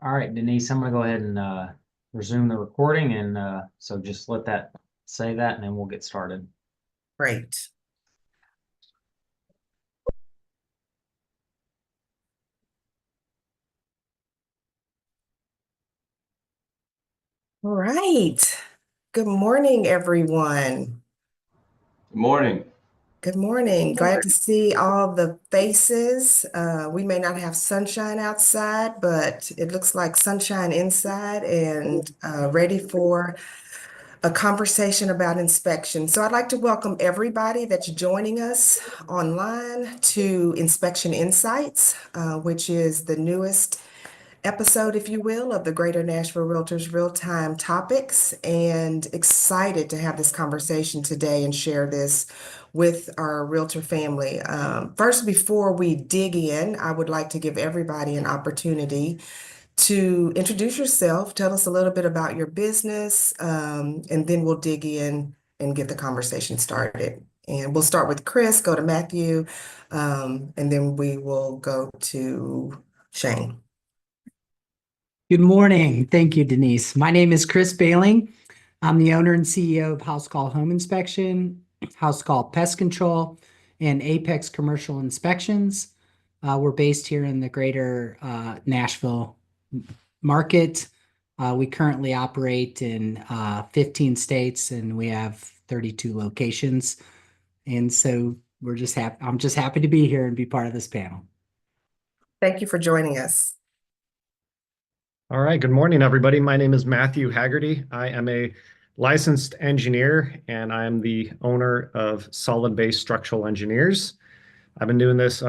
All right, Denise, I'm gonna go ahead and resume the recording, and so just let that say that, and then we'll get started. Great. All right. Good morning, everyone. Good morning. Good morning. Glad to see all the faces. We may not have sunshine outside, but it looks like sunshine inside and ready for a conversation about inspection. So I'd like to welcome everybody that's joining us online to Inspection Insights, which is the newest episode, if you will, of the Greater Nashville Realtors Real-Time Topics, and excited to have this conversation today and share this with our realtor family. First, before we dig in, I would like to give everybody an opportunity to introduce yourself, tell us a little bit about your business, and then we'll dig in and get the conversation started. And we'll start with Chris, go to Matthew, and then we will go to Shane. Good morning. Thank you, Denise. My name is Chris Behling. I'm the owner and CEO of House Call Home Inspection, House Call Pest Control, and Apex Commercial Inspections. We're based here in the greater Nashville market. We currently operate in 15 states and we have 32 locations. And so I'm just happy to be here and be part of this panel. Thank you for joining us. All right, good morning, everybody. My name is Matthew Hagerty. I am a licensed engineer and I'm the owner of Solid Base Structural Engineers. I've been doing this,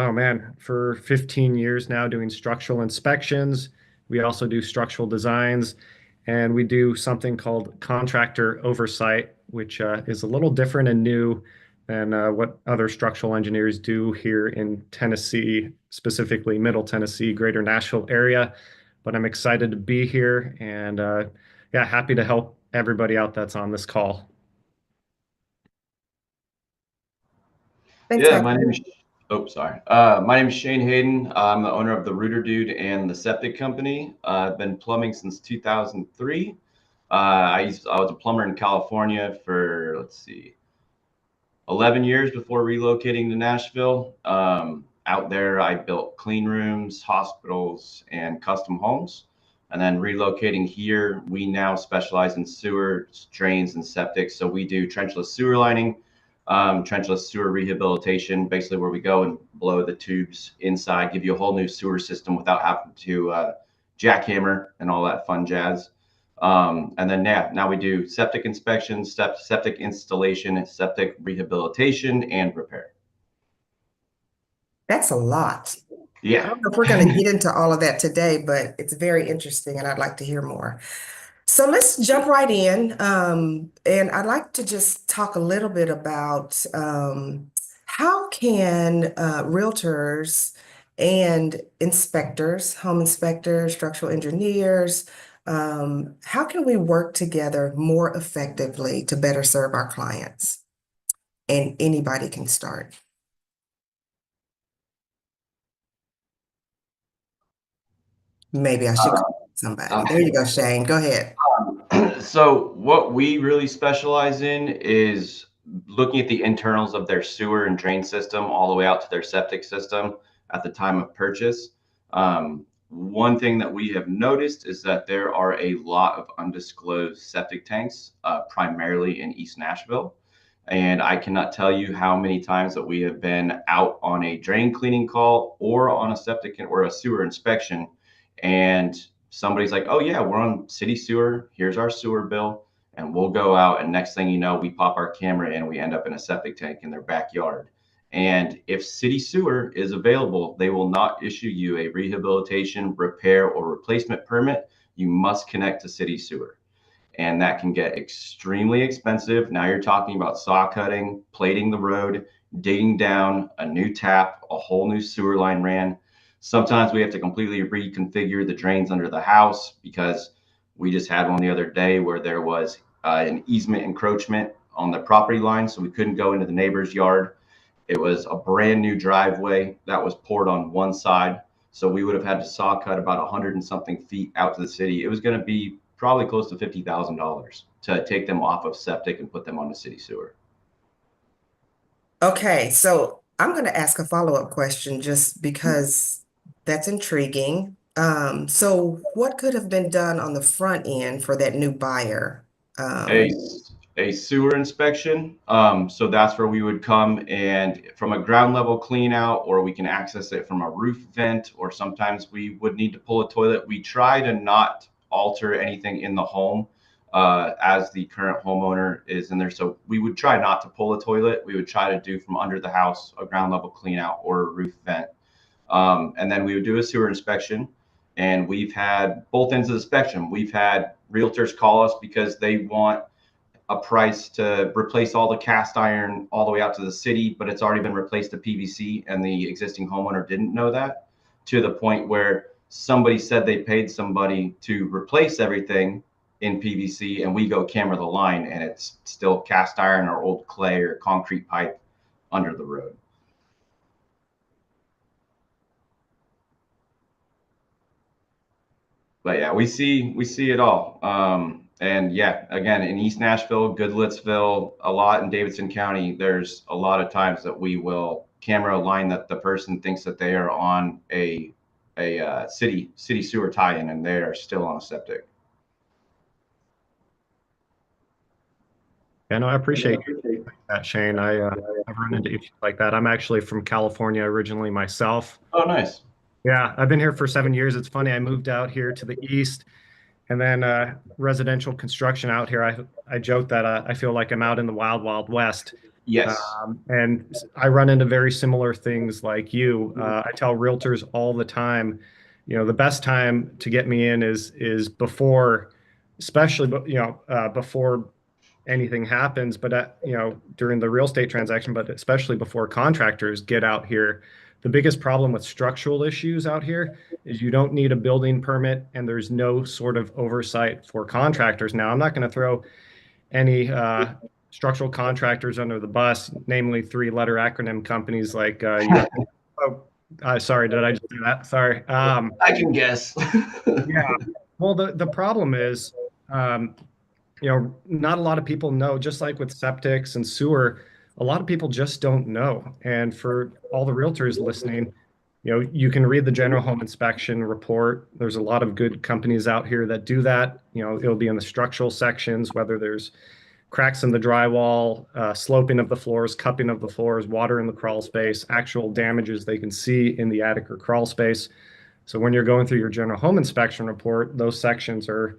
for 15 years now, doing structural inspections. We also do structural designs, and we do something called contractor oversight, which is a little different and new than what other structural engineers do here in Tennessee, specifically Middle Tennessee, Greater Nashville area. But I'm excited to be here and happy to help everybody out that's on this call. Thanks, Yeah, Matthew. my name is Shane Hayden. I'm the owner of the Rooter Dude and the Septic Company. I've been plumbing since 2003. I was a plumber in California for 11 years before relocating to Nashville. Out there, I built clean rooms, hospitals, and custom homes. And then relocating here, we now specialize in sewer, drains, and septic. So we do trenchless sewer lining, trenchless sewer rehabilitation, basically where we go and blow the tubes inside, give you a whole new sewer system without having to jackhammer and all that fun jazz. And then now we do septic inspections, septic installation, septic rehabilitation, and repair. That's a lot. I Yeah. don't know if we're going to get into all of that today, but it's very interesting and I'd like to hear more. So let's jump right in. And I'd like to just talk a little bit about how can realtors and inspectors, home inspectors, structural engineers, how can we work together more effectively to better serve our clients? And anybody can start. Maybe I should call somebody. There you go, Shane. Go ahead. So what we really specialize in is looking at the internals of their sewer and drain system all the way out to their septic system at the time of purchase. One thing that we have noticed is that there are a lot of undisclosed septic tanks, primarily in East Nashville. And I cannot tell you how many times that we have been out on a drain cleaning call or on a septic or a sewer inspection, and somebody's like, oh yeah, we're on city sewer, here's our sewer bill, and we'll go out, and next thing you know, we pop our camera in and we end up in a septic tank in their backyard. And if city sewer is available, they will not issue you a rehabilitation, repair, or replacement permit. You must connect to city sewer, and that can get extremely expensive. Now you're talking about saw cutting, plating the road, digging down a new tap, a whole new sewer line ran. Sometimes we have to completely reconfigure the drains under the house, because we just had one the other day where there was an easement encroachment on the property line, so we couldn't go into the neighbor's yard. It was a brand new driveway that was poured on one side. So we would have had to saw cut about 100 and something feet out to the city. It was going to be probably close to $50,000 to take them off of septic and put them on the city sewer. Okay, so I'm going to ask a follow-up question just because that's intriguing. So what could have been done on the front end for that new buyer? A sewer inspection. So that's where we would come and from a ground level clean out, or we can access it from a roof vent, or sometimes we would need to pull a toilet. We try to not alter anything in the home as the current homeowner is in there. So we would try not to pull a toilet. We would try to do from under the house a ground level clean out or a roof vent. And then we would do a sewer inspection. And we've had both ends of the spectrum. We've had realtors call us because they want a price to replace all the cast iron all the way out to the city, but it's already been replaced to PVC, and the existing homeowner didn't know that, to the point where somebody said they paid somebody to replace everything in PVC, and we go camera the line and it's still cast iron or old clay or concrete pipe under the road. But yeah, we see it all. And yeah, again, in East Nashville, Goodlettsville, a lot in Davidson County, there's a lot of times that we will camera a line that the person thinks that they are on a city sewer tie-in, and they are still on a septic. Yeah, no, I appreciate that, Shane. I've run into issues like that. I'm actually from California originally myself. Oh, nice. Yeah, I've been here for 7 years. It's funny, I moved out here to the east, and then residential construction out here. I joke that I feel like I'm out in the wild, wild west. Yes. And I run into very similar things like you. I tell realtors all the time, the best time to get me in is before, especially, before anything happens, but during the real estate transaction, but especially before contractors get out here. The biggest problem with structural issues out here is you don't need a building permit, and there's no sort of oversight for contractors. Now, I'm not going to throw any structural contractors under the bus, namely 3-letter acronym companies like sorry, did I just do that? Sorry. I can guess. Yeah. Well, the problem is, not a lot of people know, just like with septics and sewer, a lot of people just don't know. And for all the realtors listening, you can read the general home inspection report. There's a lot of good companies out here that do that. It'll be in the structural sections, whether there's cracks in the drywall, sloping of the floors, cupping of the floors, water in the crawl space, actual damages they can see in the attic or crawl space. So when you're going through your general home inspection report, those sections are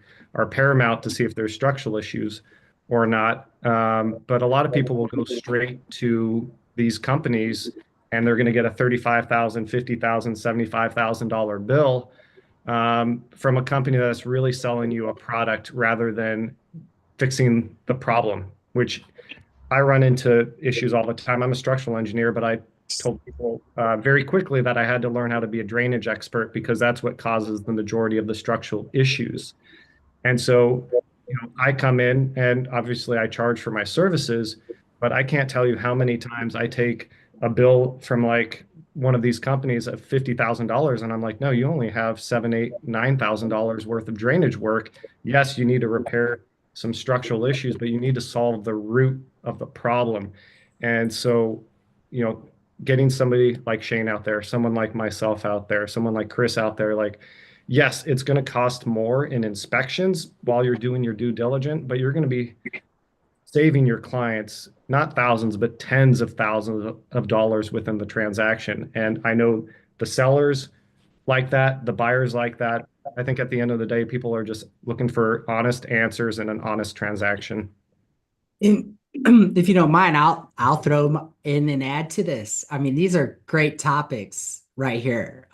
paramount to see if there's structural issues or not. But a lot of people will go straight to these companies, and they're going to get a $35,000, $50,000, $75,000 bill from a company that's really selling you a product rather than fixing the problem, which I run into issues all the time. I'm a structural engineer, but I told people very quickly that I had to learn how to be a drainage expert, because that's what causes the majority of the structural issues. And so, I come in, and obviously I charge for my services, but I can't tell you how many times I take a bill from like one of these companies of $50,000, and I'm like, no, you only have $7,000, $8,000, $9,000 worth of drainage work. Yes, you need to repair some structural issues, but you need to solve the root of the problem. And so, getting somebody like Shane out there, someone like myself out there, someone like Chris out there, like, yes, it's going to cost more in inspections while you're doing your due diligence, but you're going to be saving your clients not thousands, but tens of thousands of dollars within the transaction. And I know the sellers like that, the buyers like that. I think at the end of the day, people are just looking for honest answers and an honest transaction. If you don't mind, I'll throw in and add to this. I mean, these are great topics right here.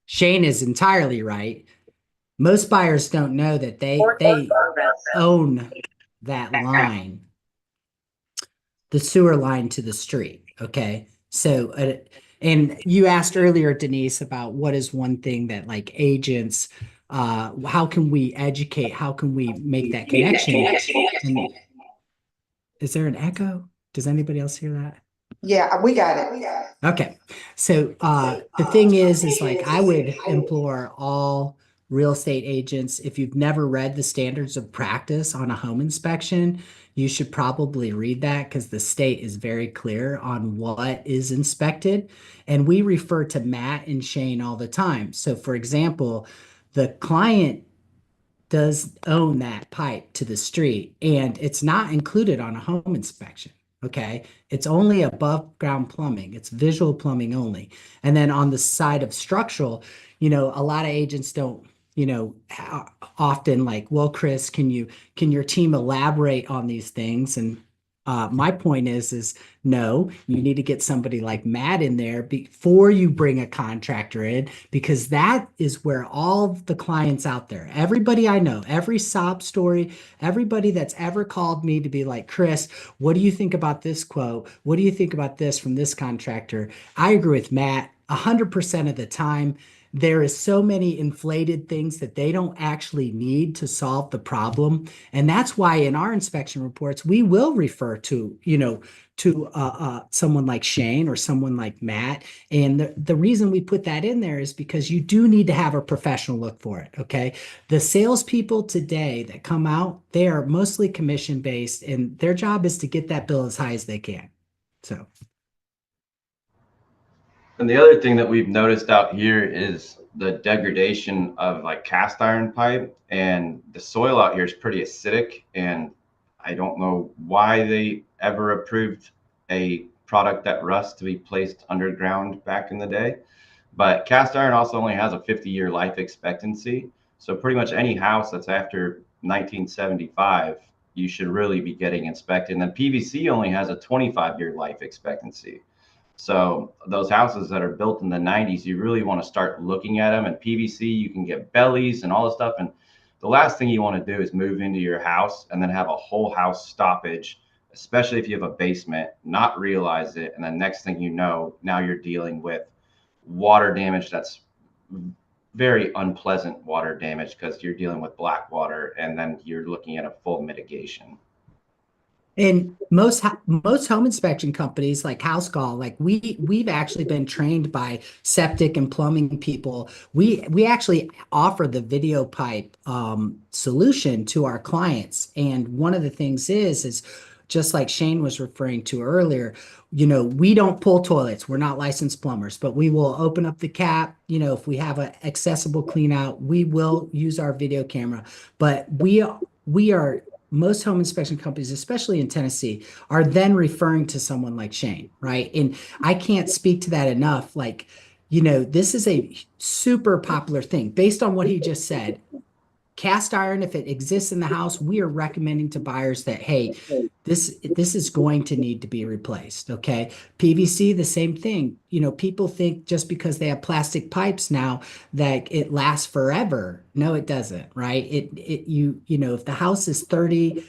Shane is entirely right. Most buyers don't know that they own that line, the sewer line to the street. Okay. So, and you asked earlier, Denise, about what is one thing that like agents, how can we educate? How can we make that connection? And is there an echo? Does anybody else hear that? Yeah, we got it. We got it. Okay. So the thing is like I would implore all real estate agents, if you've never read the standards of practice on a home inspection, you should probably read that because the state is very clear on what is inspected. And we refer to Matt and Shane all the time. So for example, the client does own that pipe to the street and it's not included on a home inspection. Okay. It's only above ground plumbing. It's visual plumbing only. And then on the side of structural, a lot of agents don't, often like, well, Chris, can your team elaborate on these things? And my point is no, you need to get somebody like Matt in there before you bring a contractor in, because that is where all the clients out there, everybody I know, every sob story, everybody that's ever called me to be like, Chris, what do you think about this quote? What do you think about this from this contractor? I agree with Matt 100% of the time. There is so many inflated things that they don't actually need to solve the problem. And that's why in our inspection reports, we will refer to, someone like Shane or someone like Matt. And the reason we put that in there is because you do need to have a professional look for it. Okay. The salespeople today that come out, they are mostly commission based and their job is to get that bill as high as they can. So. And the other thing that we've noticed out here is the degradation of like cast iron pipe, and the soil out here is pretty acidic. And I don't know why they ever approved a product that rusts to be placed underground back in the day. But cast iron also only has a 50-year life expectancy. So pretty much any house that's after 1975, you should really be getting inspected. And then PVC only has a 25-year life expectancy. So those houses that are built in the 90s, you really want to start looking at them. And PVC, you can get bellies and all this stuff. And the last thing you want to do is move into your house and then have a whole house stoppage, especially if you have a basement, not realize it. And then next thing you know, now you're dealing with water damage that's very unpleasant water damage because you're dealing with black water, and then you're looking at a full mitigation. And most home inspection companies like House Call, like we've actually been trained by septic and plumbing people. We actually offer the video pipe solution to our clients. And one of the things is just like Shane was referring to earlier, we don't pull toilets. We're not licensed plumbers, but we will open up the cap. If we have an accessible clean out, we will use our video camera. But we are most home inspection companies, especially in Tennessee, are then referring to someone like Shane, right? And I can't speak to that enough. Like, this is a super popular thing based on what he just said. Cast iron, if it exists in the house, we are recommending to buyers that, hey, this is going to need to be replaced. Okay. PVC, the same thing. People think just because they have plastic pipes now that it lasts forever. No, it doesn't, right? If the house is 30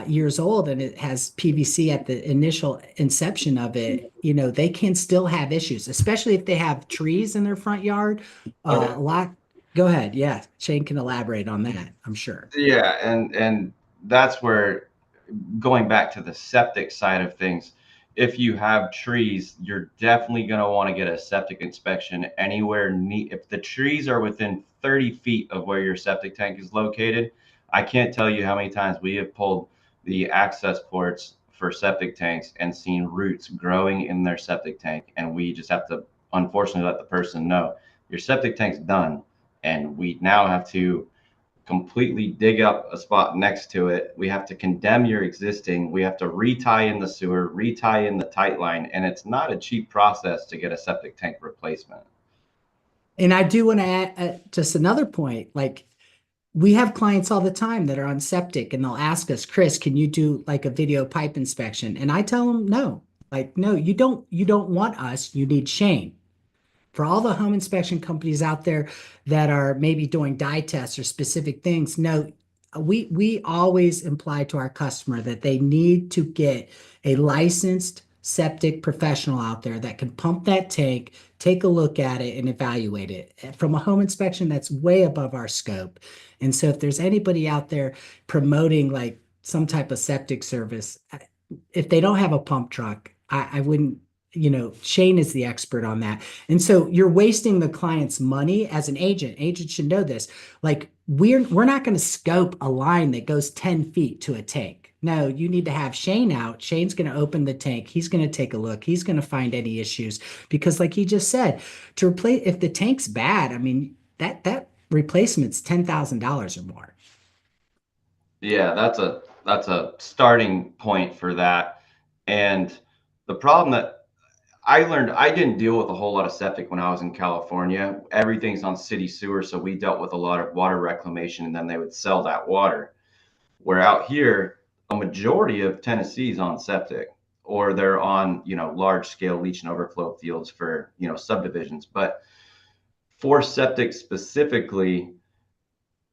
years old and it has PVC at the initial inception of it, they can still have issues, especially if they have trees in their front yard. Okay. Go ahead. Yeah, Shane can elaborate on that, I'm sure. Yeah, and that's where, going back to the septic side of things, if you have trees, you're definitely going to want to get a septic inspection anywhere if the trees are within 30 feet of where your septic tank is located. I can't tell you how many times we have pulled the access ports for septic tanks and seen roots growing in their septic tank, and we just have to unfortunately let the person know your septic tank's done, and we now have to completely dig up a spot next to it. We have to condemn your existing. We have to retie in the sewer, retie in the tight line, and it's not a cheap process to get a septic tank replacement. And I do want to add just another point. Like, we have clients all the time that are on septic and they'll ask us, Chris, can you do like a video pipe inspection? And I tell them, no, no, you don't want us. You need Shane. For all the home inspection companies out there that are maybe doing dye tests or specific things, no, we always imply to our customer that they need to get a licensed septic professional out there that can pump that tank, take a look at it, and evaluate it. From a home inspection, that's way above our scope. And so if there's anybody out there promoting like some type of septic service, if they don't have a pump truck, I wouldn't Shane is the expert on that. And so you're wasting the client's money as an agent. Agents should know this. Like we're not going to scope a line that goes 10 feet to a tank. No, you need to have Shane out. Shane's going to open the tank. He's going to take a look. He's going to find any issues because like he just said, to replace, if the tank's bad, I mean, that replacement's $10,000 or more. Yeah, that's a starting point for that. And the problem that I learned, I didn't deal with a whole lot of septic when I was in California. Everything's on city sewer, so we dealt with a lot of water reclamation, and then they would sell that water. Where out here, a majority of Tennessee is on septic, or they're on, large scale leach and overflow fields for, subdivisions. But for septic specifically,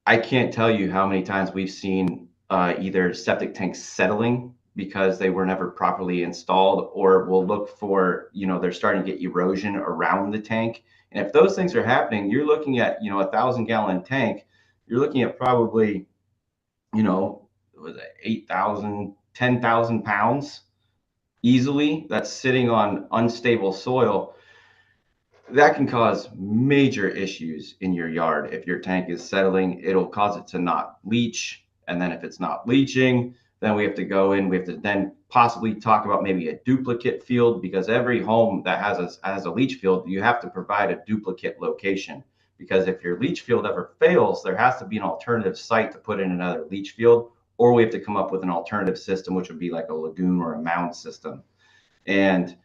I can't tell you how many times we've seen either septic tanks settling because they were never properly installed, or we'll look for, they're starting to get erosion around the tank. And if those things are happening, you're looking at, 1,000-gallon tank, you're looking at probably, was it 8,000, 10,000 pounds easily that's sitting on unstable soil. That can cause major issues in your yard. If your tank is settling, it'll cause it to not leach. And then if it's not leaching, then we have to go in, we have to then possibly talk about maybe a duplicate field, because every home that has a leach field, you have to provide a duplicate location. Because if your leach field ever fails, there has to be an alternative site to put in another leach field, or we have to come up with an alternative system, which would be like a lagoon or a mound system. And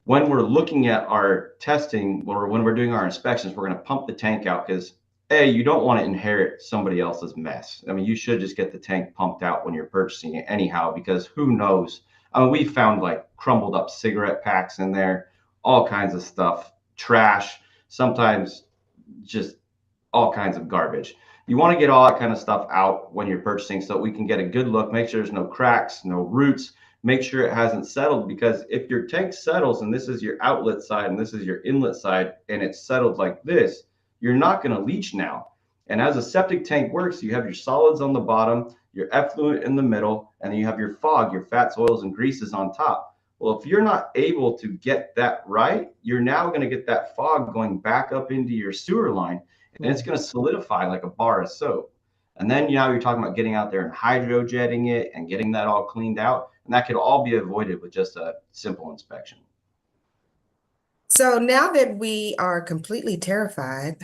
when we're looking at our testing, or when we're doing our inspections, we're going to pump the tank out because, A, you don't want to inherit somebody else's mess. I mean, you should just get the tank pumped out when you're purchasing it anyhow, because who knows? I mean, we found like crumbled up cigarette packs in there, all kinds of stuff, trash, sometimes just all kinds of garbage. You want to get all that kind of stuff out when you're purchasing so we can get a good look, make sure there's no cracks, no roots, make sure it hasn't settled. Because if your tank settles and this is your outlet side and this is your inlet side and it's settled like this, you're not going to leach now. And as a septic tank works, you have your solids on the bottom, your effluent in the middle, and then you have your fog, your fats, oils, and greases on top. Well, if you're not able to get that right, you're now going to get that fog going back up into your sewer line, and it's going to solidify like a bar of soap. And then now you're talking about getting out there and hydrojetting it and getting that all cleaned out. And that could all be avoided with just a simple inspection. So now that we are completely terrified,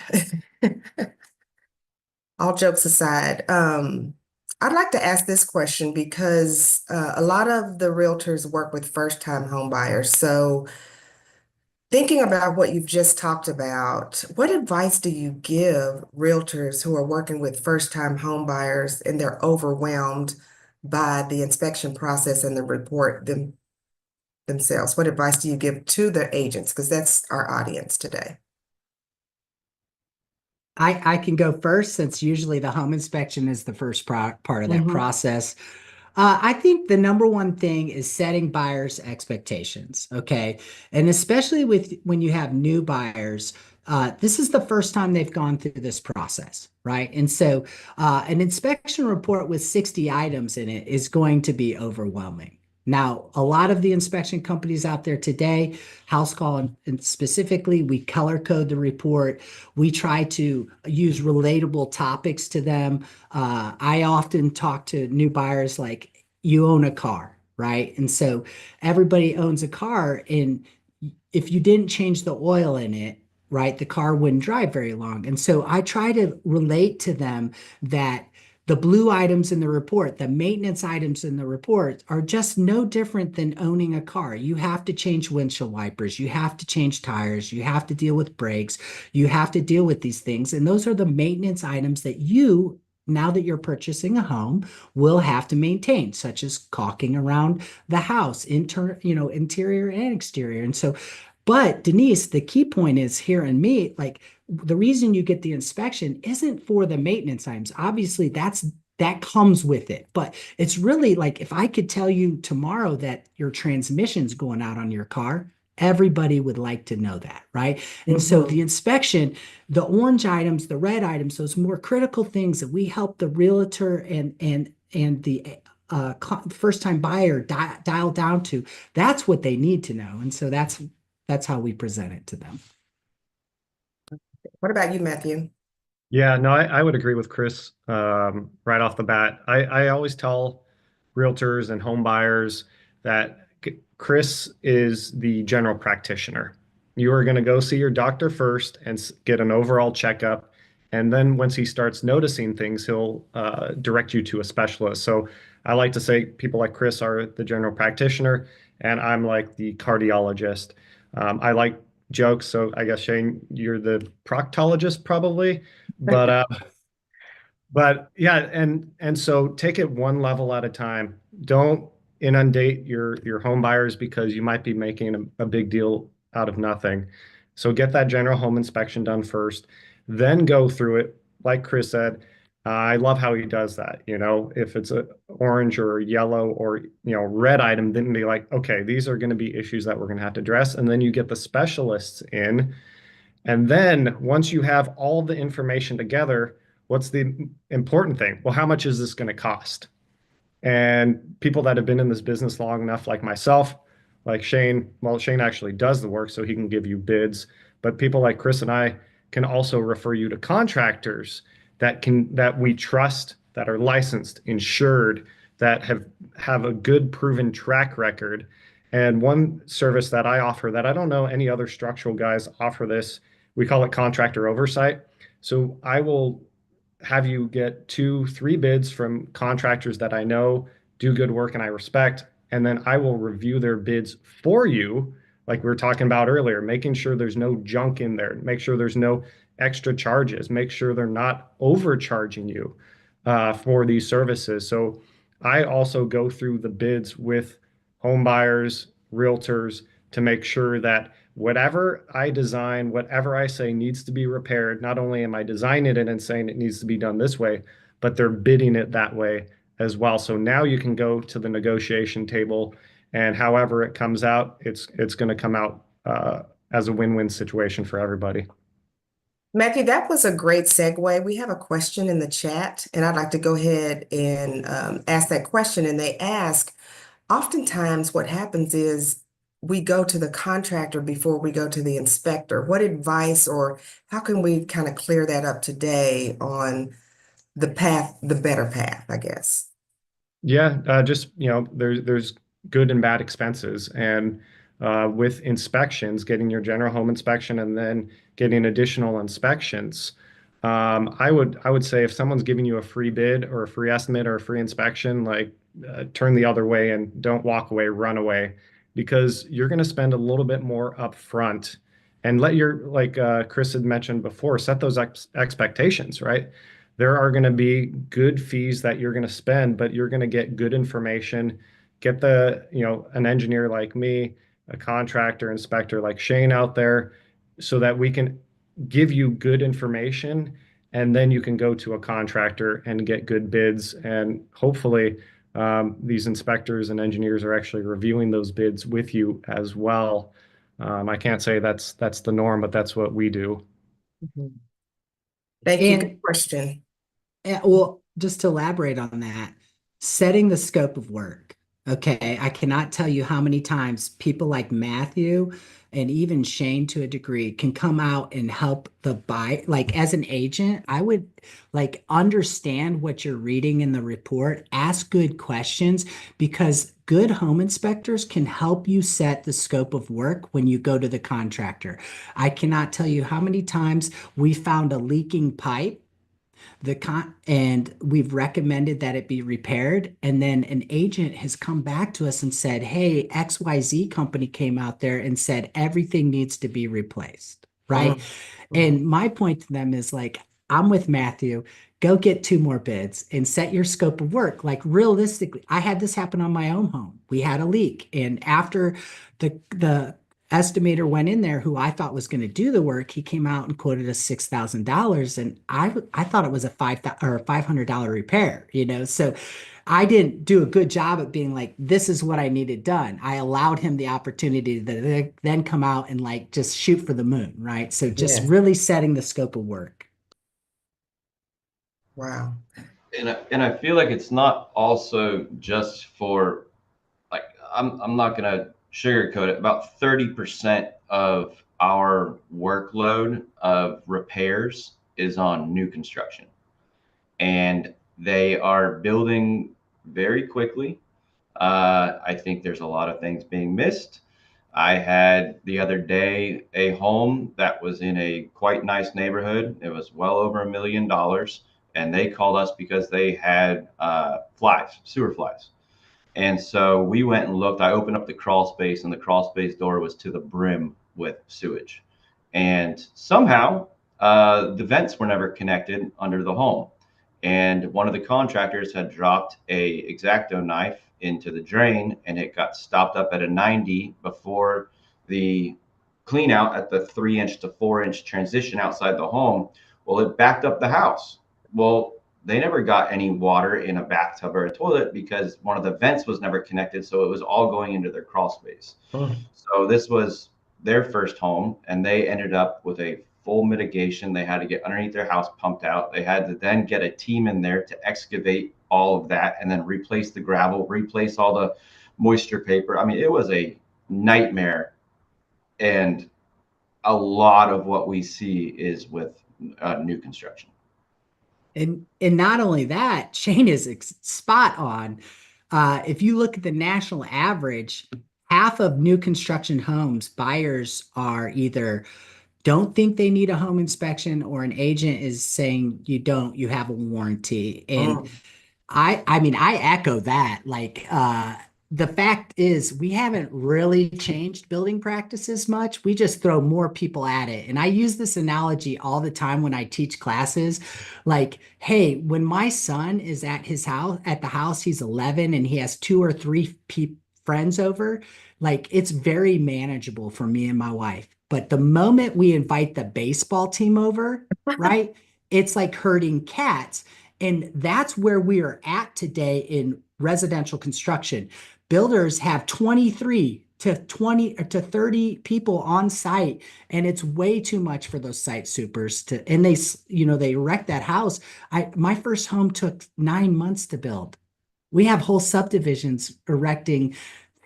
all jokes aside, I'd like to ask this question because a lot of the realtors work with first-time home buyers. So thinking about what you've just talked about, what advice do you give realtors who are working with first-time home buyers and they're overwhelmed by the inspection process and the report themselves? What advice do you give to the agents? Because that's our audience today. I can go first, since usually the home inspection is the first part of that process. I think the number one thing is setting buyers' expectations, okay? And especially when you have new buyers, this is the first time they've gone through this process, right? And so an inspection report with 60 items in it is going to be overwhelming. Now, a lot of the inspection companies out there today, House Call and specifically, we color code the report. We try to use relatable topics to them. I often talk to new buyers like, you own a car, right? And so everybody owns a car, and if you didn't change the oil in it, right, the car wouldn't drive very long. And so I try to relate to them that the blue items in the report, the maintenance items in the report, are just no different than owning a car. You have to change windshield wipers. You have to change tires. You have to deal with brakes. You have to deal with these things. And those are the maintenance items that you, now that you're purchasing a home, will have to maintain, such as caulking around the house, interior and exterior. And so, but Denise, the key point is here in me, like, the reason you get the inspection isn't for the maintenance items. Obviously, that comes with it. But it's really like, if I could tell you tomorrow that your transmission's going out on your car, everybody would like to know that, right? And so the inspection, the orange items, the red items, those more critical things that we help the realtor and the first-time buyer dial down to. That's what they need to know. And so that's how we present it to them. What about you, Matthew? Yeah, no, I would agree with Chris right off the bat. I always tell realtors and home buyers that Chris is the general practitioner. You are going to go see your doctor first and get an overall checkup. And then once he starts noticing things, he'll direct you to a specialist. So I like to say people like Chris are the general practitioner, and I'm like the cardiologist. I like jokes, so I guess Shane, you're the proctologist probably. But but yeah, and so take it one level at a time. Don't inundate your home buyers because you might be making a big deal out of nothing. So get that general home inspection done first, then go through it. Like Chris said, I love how he does that. You know, if it's a orange or yellow or red item, then be like, okay, these are going to be issues that we're going to have to address, and then you get the specialists in. And then once you have all the information together, what's the important thing? Well, how much is this going to cost? And people that have been in this business long enough, like myself, like Shane, well, Shane actually does the work, so he can give you bids. But people like Chris and I can also refer you to contractors that we trust, that are licensed, insured, that have a good proven track record. And one service that I offer that I don't know any other structural guys offer this, we call it contractor oversight. So I will have you get 2-3 bids from contractors that I know do good work and I respect, and then I will review their bids for you, like we were talking about earlier, making sure there's no junk in there, make sure there's no extra charges, make sure they're not overcharging you for these services. So I also go through the bids with home buyers, realtors, to make sure that whatever I design, whatever I say needs to be repaired, not only am I designing it and saying it needs to be done this way, but they're bidding it that way as well. So now you can go to the negotiation table, and however it comes out, it's going to come out as a win-win situation for everybody. Matthew, that was a great segue. We have a question in the chat, and I'd like to go ahead and ask that question. And they ask, oftentimes what happens is we go to the contractor before we go to the inspector. What advice, or how can we kind of clear that up today on the path, the better path, I guess? Yeah, just there's good and bad expenses, and with inspections, getting your general home inspection and then getting additional inspections. I would say if someone's giving you a free bid or a free estimate or a free inspection, like turn the other way and don't walk away, run away, because you're going to spend a little bit more up front, and let your, like Chris had mentioned before, set those expectations, right? There are going to be good fees that you're going to spend, but you're going to get good information. Get an engineer like me, a contractor, inspector like Shane out there, so that we can give you good information, and then you can go to a contractor and get good bids. And hopefully these inspectors and engineers are actually reviewing those bids with you as well. I can't say that's the norm, but that's what we do. Mhm. Thank you. And- Good question. Well, just to elaborate on that, setting the scope of work. Okay, I cannot tell you how many times people like Matthew and even Shane to a degree can come out and help the buy. Like as an agent, I would like understand what you're reading in the report, ask good questions, because good home inspectors can help you set the scope of work when you go to the contractor. I cannot tell you how many times we found a leaking pipe and we've recommended that it be repaired. And then an agent has come back to us and said, hey, XYZ company came out there and said everything needs to be replaced, right? And my point to them is like, I'm with Matthew. Go get 2 more bids and set your scope of work. Like realistically, I had this happen on my own home. We had a leak, and after the estimator went in there, who I thought was going to do the work, he came out and quoted us $6,000, and I thought it was a $500 repair. So I didn't do a good job at being like, this is what I needed done. I allowed him the opportunity to then come out and like just shoot for the moon, right? So just Yes. really setting the scope of work. Wow. And I feel like it's not also just for, like, I'm not gonna sugarcoat it. About 30% of our workload of repairs is on new construction, and they are building very quickly. I think there's a lot of things being missed. I had the other day a home that was in a quite nice neighborhood. It was well over $1 million, and they called us because they had flies, sewer flies. And so we went and looked. I opened up the crawl space, and the crawl space door was to the brim with sewage. And somehow the vents were never connected under the home. And one of the contractors had dropped a X-Acto knife into the drain, and it got stopped up at a 90 before the clean out at the 3-inch to 4-inch transition outside the home. Well, it backed up the house. Well, they never got any water in a bathtub or a toilet because one of the vents was never connected. So it was all going into their crawl space. So this was their first home, and they ended up with a full mitigation. They had to get underneath their house, pumped out. They had to then get a team in there to excavate all of that and then replace the gravel, replace all the moisture paper. I mean, it was a nightmare. And a lot of what we see is with new construction. And not only that, Shane is spot on. If you look at the national average, half of new construction homes, buyers are either don't think they need a home inspection, or an agent is saying you have a warranty. And I mean, I echo that. Like, the fact is, we haven't really changed building practices much. We just throw more people at it. And I use this analogy all the time when I teach classes. Like, hey, when my son is at the house, he's 11 and he has 2 or 3 friends over, like, it's very manageable for me and my wife. But the moment we invite the baseball team over, right, it's like herding cats. And that's where we are at today in residential construction. Builders have 23 to 20 to 30 people on site, and it's way too much for those site supers and they erect that house. My first home took 9 months to build. We have whole subdivisions erecting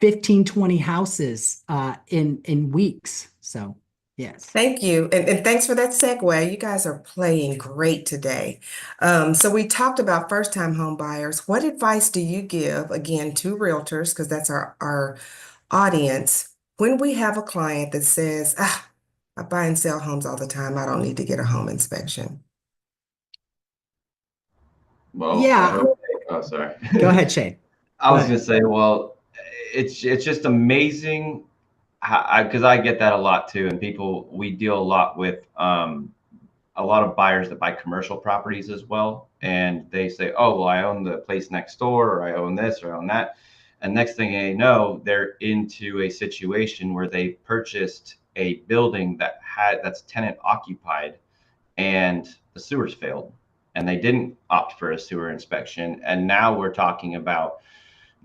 15, 20 houses in weeks. So yes. Thank you. And thanks for that segue. You guys are playing great today. So we talked about first-time home buyers. What advice do you give, again, to realtors, because that's our audience, when we have a client that says, I buy and sell homes all the time, I don't need to get a home inspection? Well, Yeah. oh, sorry. Go ahead, Shane. I was going to say, well, it's just amazing because I get that a lot too. And we deal a lot with a lot of buyers that buy commercial properties as well. And they say, oh, well, I own the place next door, or I own this, or I own that. And next thing they know, they're into a situation where they purchased a building that's tenant occupied, and the sewers failed, and they didn't opt for a sewer inspection. And now we're talking about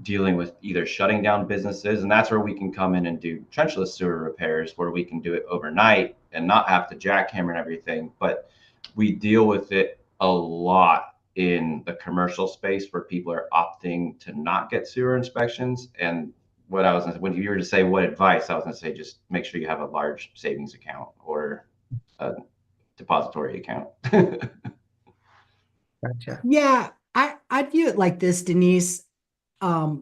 dealing with either shutting down businesses, and that's where we can come in and do trenchless sewer repairs, where we can do it overnight and not have to jackhammer and everything. But we deal with it a lot in the commercial space where people are opting to not get sewer inspections. And when you were to say what advice, I was going to say, just make sure you have a large savings account or a depository account. Gotcha. Yeah, I view it like this, Denise. I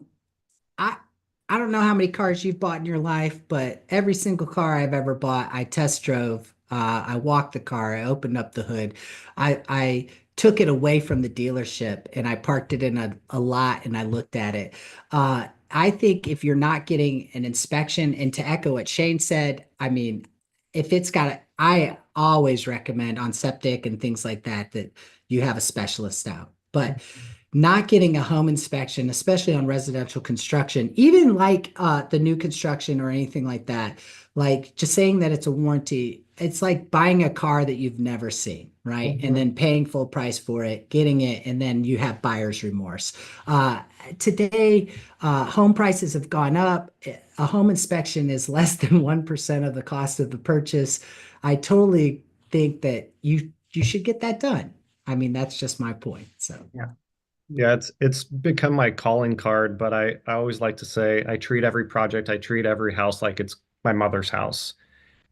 don't know how many cars you've bought in your life, but every single car I've ever bought, I test drove. I walked the car. I opened up the hood. I took it away from the dealership and I parked it in a lot and I looked at it. I think if you're not getting an inspection, and to echo what Shane said, I mean, if it's I always recommend on septic and things like that you have a specialist out. But not getting a home inspection, especially on residential construction, even like the new construction or anything like that, like just saying that it's a warranty, it's like buying a car that you've never seen, right? And then paying full price for it, getting it, and then you have buyer's remorse. Today, home prices have gone up. A home inspection is less than 1% of the cost of the purchase. I totally think that you should get that done. I mean, that's just my point. So Yeah. Yeah, it's become my calling card, but I always like to say I treat every project, I treat every house like it's my mother's house.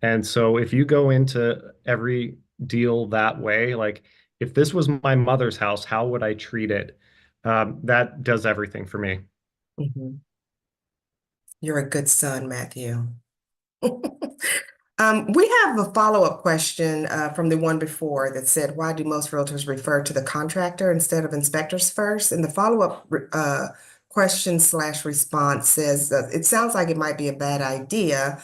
And so if you go into every deal that way, like if this was my mother's house, how would I treat it? That does everything for me. Mhm. You're a good son, Matthew. We have a follow-up question from the one before that said, why do most realtors refer to the contractor instead of inspectors first? And the follow-up question slash response says, it sounds like it might be a bad idea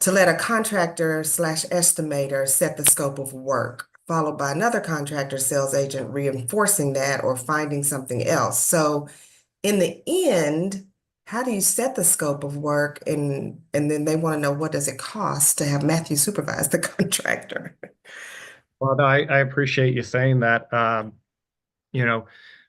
to let a contractor slash estimator set the scope of work, followed by another contractor sales agent reinforcing that or finding something else. So in the end, how do you set the scope of work? And then they want to know, what does it cost to have Matthew supervise the contractor? Well, no, I appreciate you saying that. You know,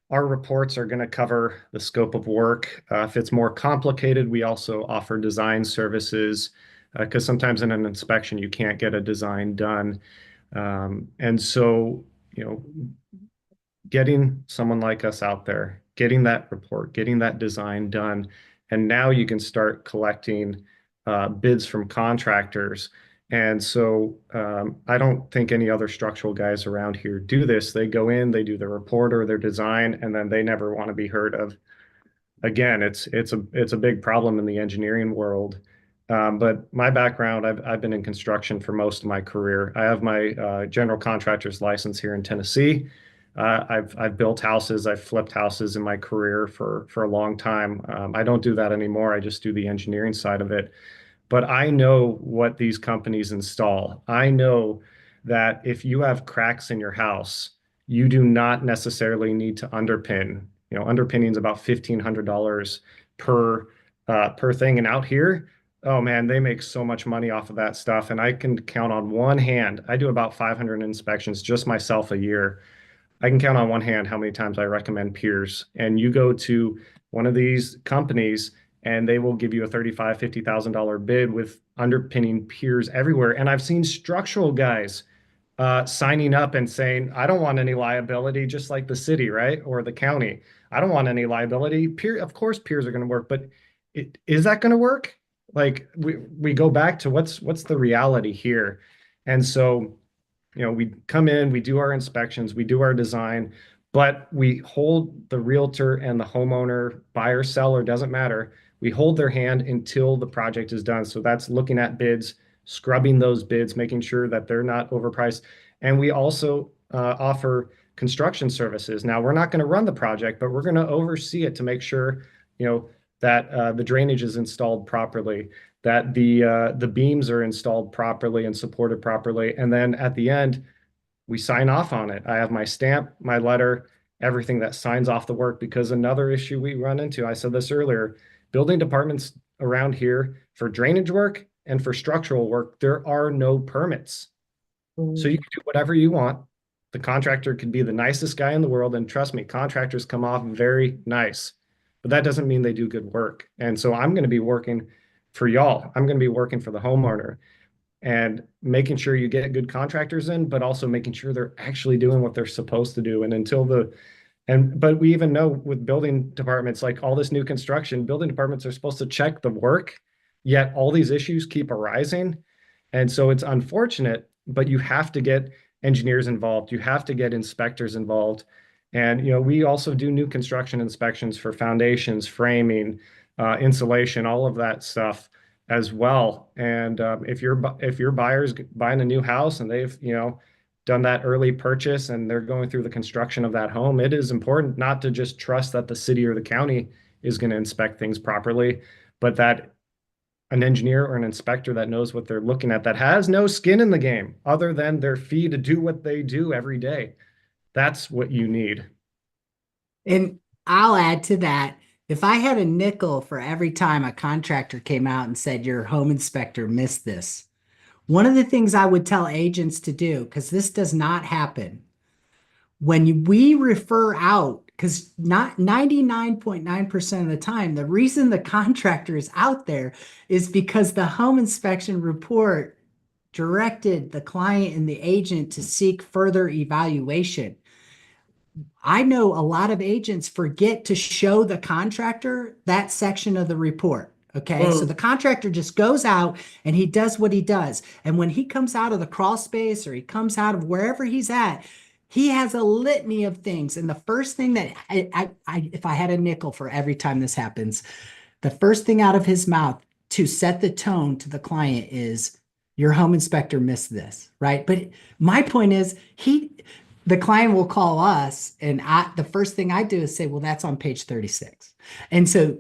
our reports are going to cover the scope of work. If it's more complicated, we also offer design services because sometimes in an inspection you can't get a design done. And so, you know, getting someone like us out there, getting that report, getting that design done, and now you can start collecting bids from contractors. And so I don't think any other structural guys around here do this. They go in, they do their report or their design, and then they never want to be heard of again. It's a big problem in the engineering world. But my background, I've been in construction for most of my career. I have my general contractor's license here in Tennessee. I've built houses, I've flipped houses in my career for a long time. I don't do that anymore. I just do the engineering side of it. But I know what these companies install. I know that if you have cracks in your house, you do not necessarily need to underpin. You know, underpinning is about $1,500 per thing. And out here, oh man, they make so much money off of that stuff. And I can count on one hand. I do about 500 inspections just myself a year. I can count on one hand how many times I recommend peers. And you go to one of these companies and they will give you a $35,000, $50,000 bid with underpinning peers everywhere. And I've seen structural guys signing up and saying, I don't want any liability, just like the city, right? Or the county. I don't want any liability. Of course, peers are going to work, but is that going to work? Like we go back to what's the reality here? And so you know, we come in, we do our inspections, we do our design, but we hold the realtor and the homeowner, buyer, seller, doesn't matter. We hold their hand until the project is done. So that's looking at bids, scrubbing those bids, making sure that they're not overpriced. And we also offer construction services. Now, we're not going to run the project, but we're going to oversee it to make sure, you know, that the drainage is installed properly, that the beams are installed properly and supported properly. And then at the end, we sign off on it. I have my stamp, my letter, everything that signs off the work. Because another issue we run into, I said this earlier, building departments around here for drainage work and for structural work, there are no permits. So you can do whatever you want. The contractor could be the nicest guy in the world. And trust me, contractors come off very nice, but that doesn't mean they do good work. And so I'm going to be working for y'all. I'm going to be working for the homeowner and making sure you get good contractors in, but also making sure they're actually doing what they're supposed to do. And but we even know with building departments, like all this new construction, building departments are supposed to check the work, yet all these issues keep arising. And so it's unfortunate, but you have to get engineers involved. You have to get inspectors involved. And, you know, we also do new construction inspections for foundations, framing, insulation, all of that stuff as well. And if your buyer's buying a new house and they've, you know, done that early purchase and they're going through the construction of that home, it is important not to just trust that the city or the county is going to inspect things properly, but that an engineer or an inspector that knows what they're looking at, that has no skin in the game other than their fee to do what they do every day. That's what you need. And I'll add to that. If I had a nickel for every time a contractor came out and said, your home inspector missed this, one of the things I would tell agents to do, because this does not happen, when we refer out, because not 99.9% of the time, the reason the contractor is out there is because the home inspection report directed the client and the agent to seek further evaluation. I know a lot of agents forget to show the contractor that section of the report. Okay. So the contractor just goes out and he does what he does. And when he comes out of the crawl space or he comes out of wherever he's at, he has a litany of things. And the first thing that if I had a nickel for every time this happens, the first thing out of his mouth to set the tone to the client is, your home inspector missed this, right? But my point is, the client will call us, and the first thing I do is say, well, that's on page 36. And so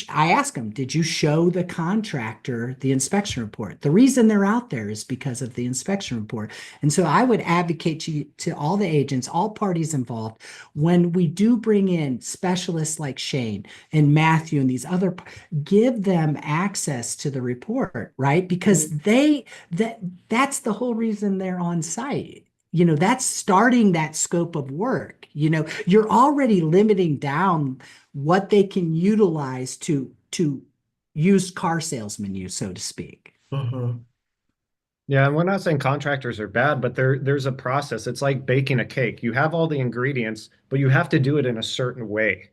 I ask them, did you show the contractor the inspection report? The reason they're out there is because of the inspection report. And so I would advocate to all the agents, all parties involved, when we do bring in specialists like Shane and Matthew and these other, give them access to the report, right? Because that's the whole reason they're on site. That's starting that scope of work. You're already limiting down what they can utilize to used car salesman use, so to speak. Yeah, and we're not saying contractors are bad, but there's a process. It's like baking a cake. You have all the ingredients, but you have to do it in a certain way.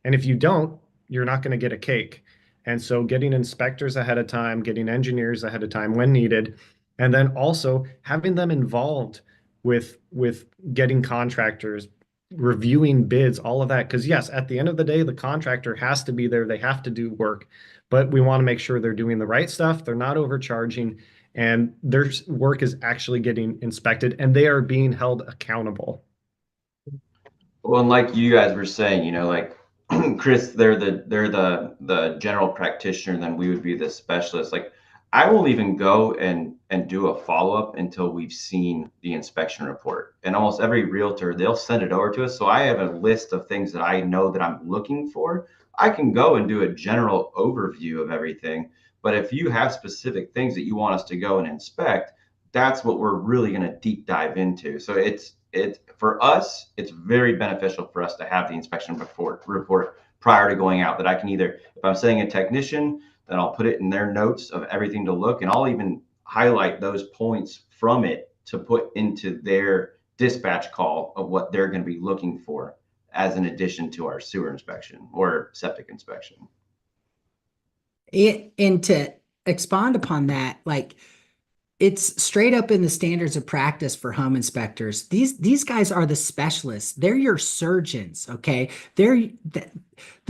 And if you don't, you're not going to get a cake. And so getting inspectors ahead of time, getting engineers ahead of time when needed, and then also having them involved with getting contractors, reviewing bids, all of that. Because yes, at the end of the day, the contractor has to be there. They have to do work, but we want to make sure they're doing the right stuff. They're not overcharging, and their work is actually getting inspected, and they are being held accountable. Well, and like you guys were saying, like Chris, they're the general practitioner, then we would be the specialist. Like, I won't even go and do a follow-up until we've seen the inspection report. And almost every realtor, they'll send it over to us. So I have a list of things that I know that I'm looking for. I can go and do a general overview of everything. But if you have specific things that you want us to go and inspect, that's what we're really going to deep dive into. So it's for us, it's very beneficial for us to have the inspection report prior to going out, that I can either, if I'm sending a technician, then I'll put it in their notes of everything to look, and I'll even highlight those points from it to put into their dispatch call of what they're going to be looking for as an addition to our sewer inspection or septic inspection. And to expand upon that, like, it's straight up in the standards of practice for home inspectors. These guys are the specialists. They're your surgeons, okay? The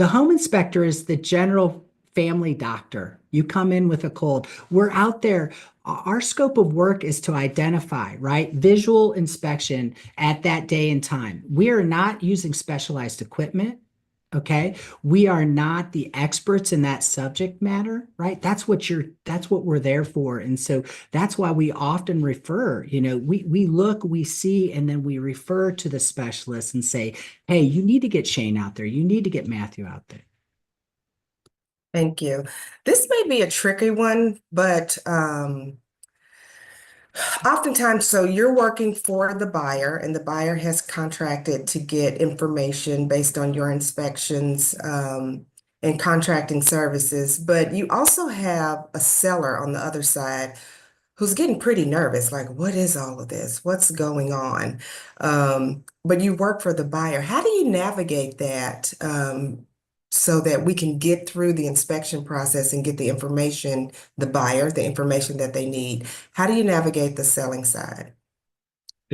home inspector is the general family doctor. You come in with a cold. We're out there. Our scope of work is to identify, right? Visual inspection at that day and time. We are not using specialized equipment. Okay. We are not the experts in that subject matter, right? That's what we're there for. And so that's why we often refer, we look, we see, and then we refer to the specialists and say, hey, you need to get Shane out there. You need to get Matthew out there. Thank you. This may be a tricky one, but oftentimes, so you're working for the buyer, and the buyer has contracted to get information based on your inspections and contracting services, but you also have a seller on the other side who's getting pretty nervous, like, what is all of this? What's going on? But you work for the buyer. How do you navigate that so that we can get through the inspection process and get the information, the buyer, the information that they need? How do you navigate the selling side?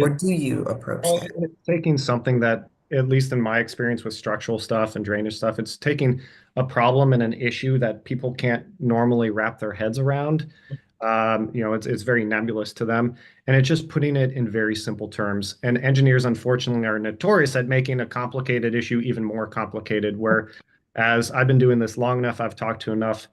Or do you approach that? It's taking something that, at least in my experience with structural stuff and drainage stuff, it's taking a problem and an issue that people can't normally wrap their heads around. It's very nebulous to them, and it's just putting it in very simple terms. And engineers, unfortunately, are notorious at making a complicated issue even more complicated, whereas I've been doing this long enough, I've talked to enough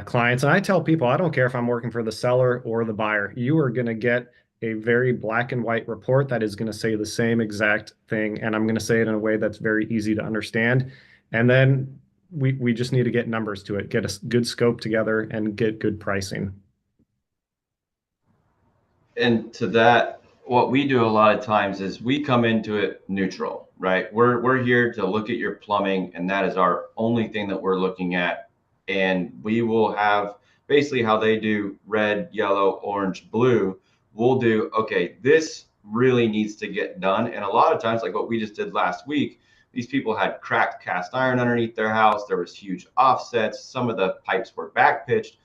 clients, and I tell people, I don't care if I'm working for the seller or the buyer, you are going to get a very black and white report that is going to say the same exact thing, and I'm going to say it in a way that's very easy to understand. And then we just need to get numbers to it, get a good scope together, and get good pricing. And to that, what we do a lot of times is we come into it neutral, right? We're here to look at your plumbing, and that is our only thing that we're looking at. And we will have basically how they do red, yellow, orange, blue. We'll do, okay, this really needs to get done. And a lot of times, like what we just did last week, these people had cracked cast iron underneath their house. There was huge offsets. Some of the pipes were back pitched.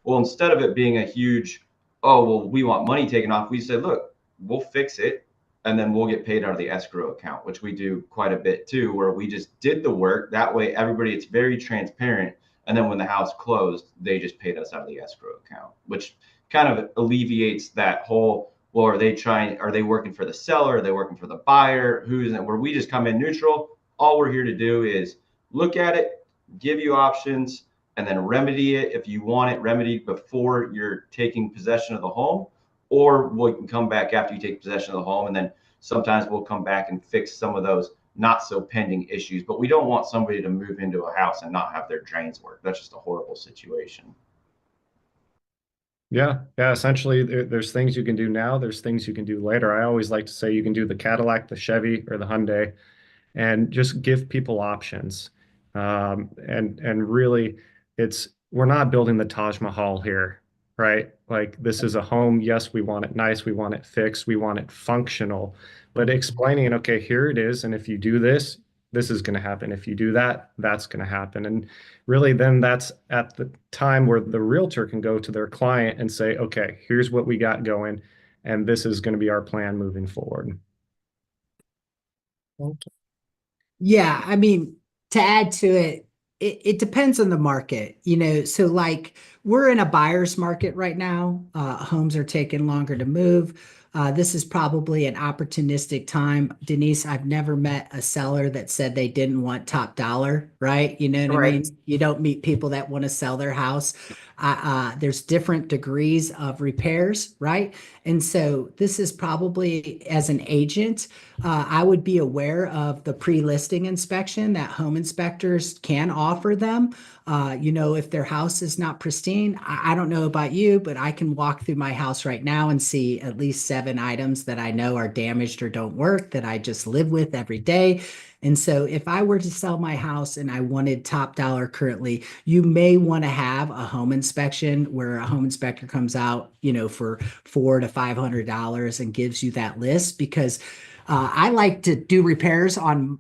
Well, instead of it being a huge, oh, well, we want money taken off, we said, look, we'll fix it and then we'll get paid out of the escrow account, which we do quite a bit too, where we just did the work. That way, everybody, it's very transparent. And then when the house closed, they just paid us out of the escrow account, which kind of alleviates that whole, well, are they working for the seller? Are they working for the buyer? Who's it? Where we just come in neutral. All we're here to do is look at it, give you options, and then remedy it if you want it remedied before you're taking possession of the home, or we can come back after you take possession of the home, and then sometimes we'll come back and fix some of those not so pending issues. But we don't want somebody to move into a house and not have their drains work. That's just a horrible situation. Yeah, essentially, there's things you can do now, there's things you can do later. I always like to say you can do the Cadillac, the Chevy, or the Hyundai, and just give people options. And really, we're not building the Taj Mahal here, right? Like, this is a home. Yes, we want it nice, we want it fixed, we want it functional, but explaining, okay, here it is, and if you do this, this is going to happen. If you do that, that's going to happen. And really, then that's at the time where the realtor can go to their client and say, okay, here's what we got going, and this is going to be our plan moving forward. Yeah, I mean, to add to it, it depends on the market, so like we're in a buyer's market right now. Homes are taking longer to move. This is probably an opportunistic time. Denise, I've never met a seller that said they didn't want top dollar, right? You know what I mean? You don't meet people that want to sell their house. There's different degrees of repairs, right? And so this is probably, as an agent, I would be aware of the pre-listing inspection that home inspectors can offer them. If their house is not pristine, I don't know about you, but I can walk through my house right now and see at least 7 items that I know are damaged or don't work that I just live with every day. And so if I were to sell my house and I wanted top dollar currently, you may want to have a home inspection where a home inspector comes out, for $400 to $500 and gives you that list, because I like to do repairs on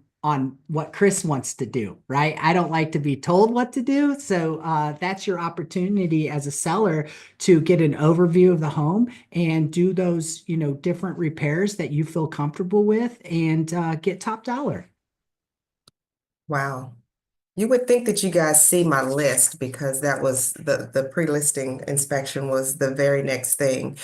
what Chris wants to do, right? I don't like to be told what to do. So that's your opportunity as a seller to get an overview of the home and do those, different repairs that you feel comfortable with and get top dollar. Wow. You would think that you guys see my list, because that was the pre-listing inspection was the very next thing.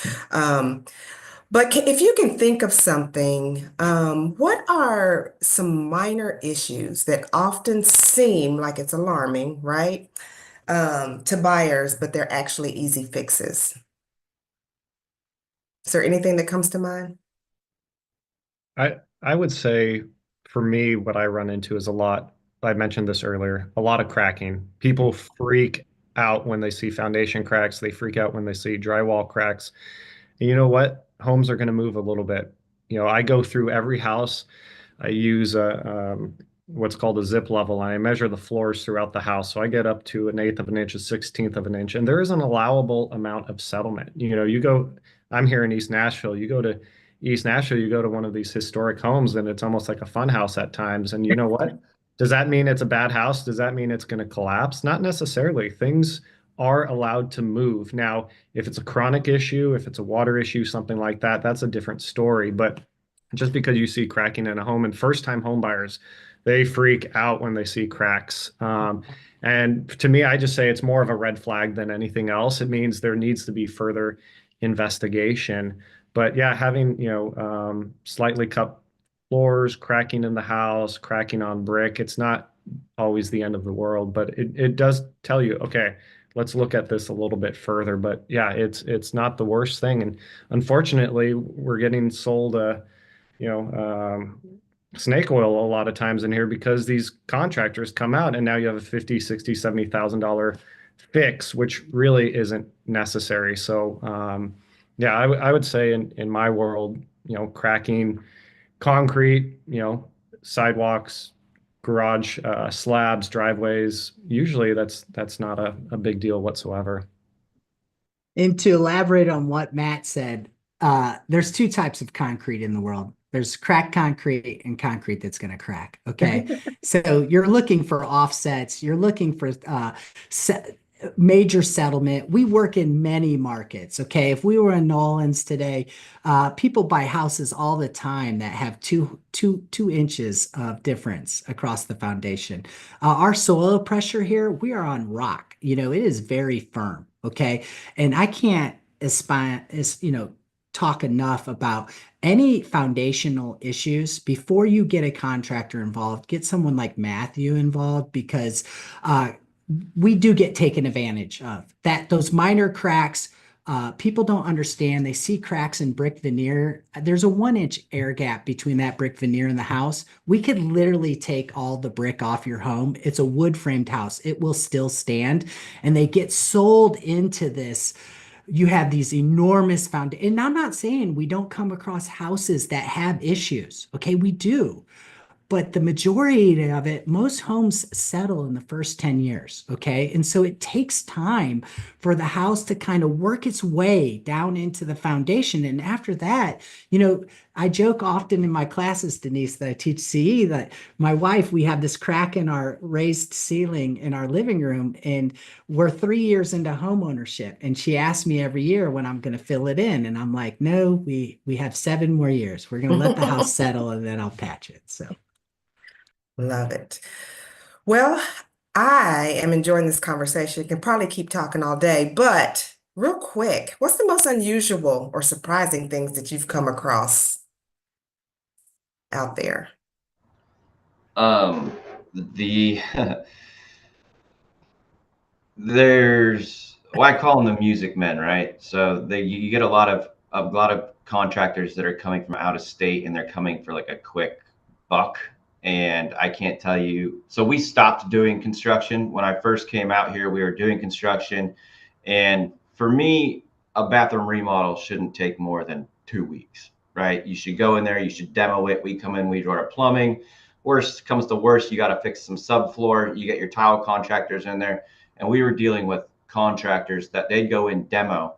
But if you can think of something, what are some minor issues that often seem like it's alarming, right? To buyers, but they're actually easy fixes. Is there anything that comes to mind? I would say, for me, what I run into is I mentioned this earlier, a lot of cracking. People freak out when they see foundation cracks. They freak out when they see drywall cracks. And you know what? Homes are going to move a little bit. I go through every house. I use what's called a zip level, and I measure the floors throughout the house. So I get up to 1/8 of an inch, 1/16 of an inch, and there is an allowable amount of settlement. I'm here in East Nashville. You go to East Nashville, you go to one of these historic homes, and it's almost like a fun house at times. And you know what? Does that mean it's a bad house? Does that mean it's going to collapse? Not necessarily. Things are allowed to move. Now, if it's a chronic issue, if it's a water issue, something like that, that's a different story. But just because you see cracking in a home, and first-time home buyers, they freak out when they see cracks. And to me, I just say it's more of a red flag than anything else. It means there needs to be further investigation. But yeah, having, slightly cut floors, cracking in the house, cracking on brick, it's not always the end of the world, but it does tell you, okay, let's look at this a little bit further. But yeah, it's not the worst thing. And unfortunately, we're getting sold snake oil a lot of times in here, because these contractors come out and now you have a $50,000, $60,000, $70,000 fix, which really isn't necessary. So yeah, I would say in my world, cracking concrete, sidewalks, garage slabs, driveways, usually that's not a big deal whatsoever. And to elaborate on what Matt said, there's two types of concrete in the world. There's cracked concrete and concrete that's going to crack. Okay. So you're looking for offsets. You're looking for se major settlement. We work in many markets. Okay. If we were in Nolans today, people buy houses all the time that have two inches of difference across the foundation. Our soil pressure here, we are on rock. You know, it is very firm. Okay. And I can't aspire, talk enough about any foundational issues before you get a contractor involved. Get someone like Matthew involved because we do get taken advantage of. That those minor cracks, people don't understand. They see cracks in brick veneer. There's a 1 inch air gap between that brick veneer and the house. We could literally take all the brick off your home. It's a wood framed house. It will still stand. And they get sold into this. You have these enormous foundations. And I'm not saying we don't come across houses that have issues. Okay, we do. But the majority of it, most homes settle in the first 10 years. Okay. And so it takes time for the house to kind of work its way down into the foundation. And after that, I joke often in my classes, Denise, that I teach CE, that my wife, we have this crack in our raised ceiling in our living room, and we're 3 years into home ownership. And she asks me every year when I'm going to fill it in. And I'm like, no, we have 7 more years. We're going to let the house settle and then I'll patch it. So. Love it. Well, I am enjoying this conversation. Can probably keep talking all day, but real quick, what's the most unusual or surprising things that you've come across out there? The there's I call them the music men, right? So you get a lot of contractors that are coming from out of state, and they're coming for like a quick buck. And I can't tell you. So we stopped doing construction. When I first came out here, we were doing construction. And for me, a bathroom remodel shouldn't take more than 2 weeks, right? You should go in there, you should demo it. We come in, we do our plumbing. Worst comes to worst, you got to fix some subfloor. You get your tile contractors in there. And we were dealing with contractors that they'd go in, demo,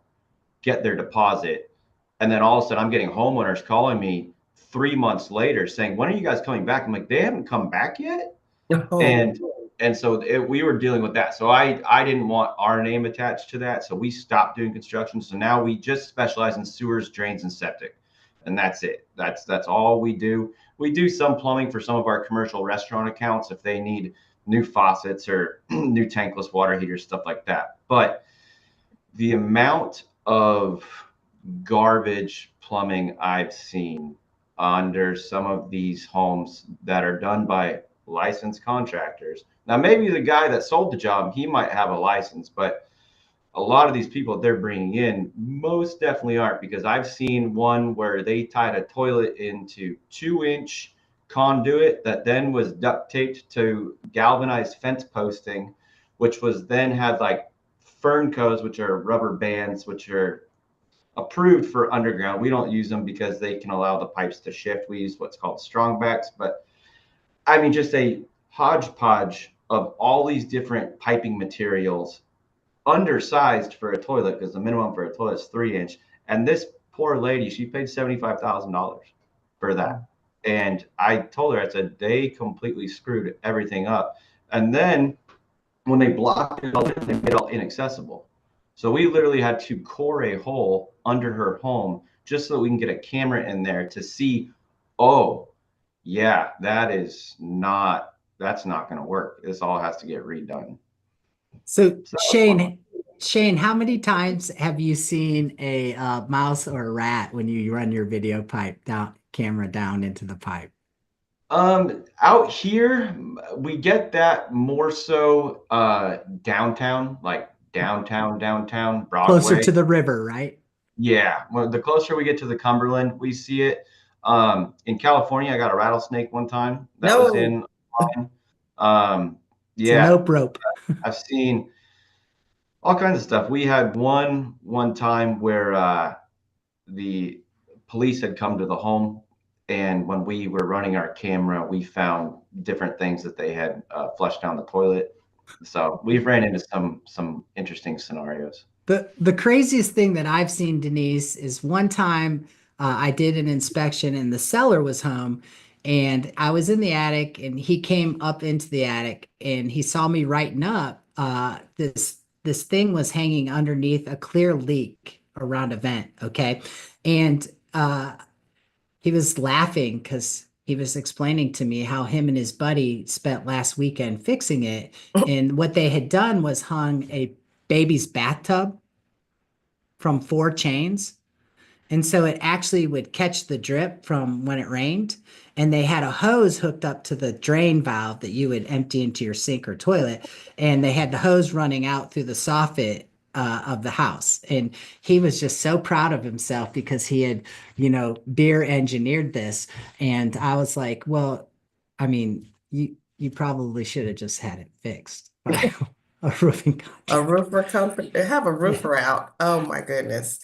get their deposit. And then all of a sudden I'm getting homeowners calling me 3 months later saying, when are you guys coming back? I'm like, they haven't come back yet. Oh. And so we were dealing with that. So I didn't want our name attached to that. So we stopped doing construction. So now we just specialize in sewers, drains, and septic. And that's it. That's all we do. We do some plumbing for some of our commercial restaurant accounts if they need new faucets or new tankless water heaters, stuff like that. But the amount of garbage plumbing I've seen under some of these homes that are done by licensed contractors. Now, maybe the guy that sold the job, he might have a license, but a lot of these people they're bringing in most definitely aren't, because I've seen one where they tied a toilet into 2-inch conduit that then was duct taped to galvanized fence posting, which was then had like fern cones, which are rubber bands, which are approved for underground. We don't use them because they can allow the pipes to shift. We use what's called strongbacks. But I mean, just a hodgepodge of all these different piping materials, undersized for a toilet, because the minimum for a toilet is 3-inch. And this poor lady, she paid $75,000 for that. And I told her, I said, they completely screwed everything up. And then when they blocked it all, they made it all inaccessible. So we literally had to core a hole under her home just so that we can get a camera in there to see, oh, yeah, that's not going to work. This all has to get redone. So Shane, how many times have you seen a mouse or a rat when you run your video camera down into the pipe? Out here, we get that more so downtown, like downtown Broadway. Closer to the river, right? Yeah. Well, the closer we get to the Cumberland, we see it. In California, I got a rattlesnake one time that was in line. Yeah. It's a rope. I've seen all kinds of stuff. We had one time where the police had come to the home, and when we were running our camera, we found different things that they had flushed down the toilet. So we've ran into some interesting scenarios. The craziest thing that I've seen, Denise, is one time I did an inspection and the seller was home and I was in the attic and he came up into the attic and he saw me writing up. This thing was hanging underneath a clear leak around a vent, okay? And he was laughing because he was explaining to me how him and his buddy spent last weekend fixing it. And what they had done was hung a baby's bathtub from 4 chains. And so it actually would catch the drip from when it rained. And they had a hose hooked up to the drain valve that you would empty into your sink or toilet. And they had the hose running out through the soffit of the house. And he was just so proud of himself because he had, beer engineered this. And I was like, well, I mean, you probably should have just had it fixed by a roofing A contractor. roofer company, have a roofer out. Oh my goodness.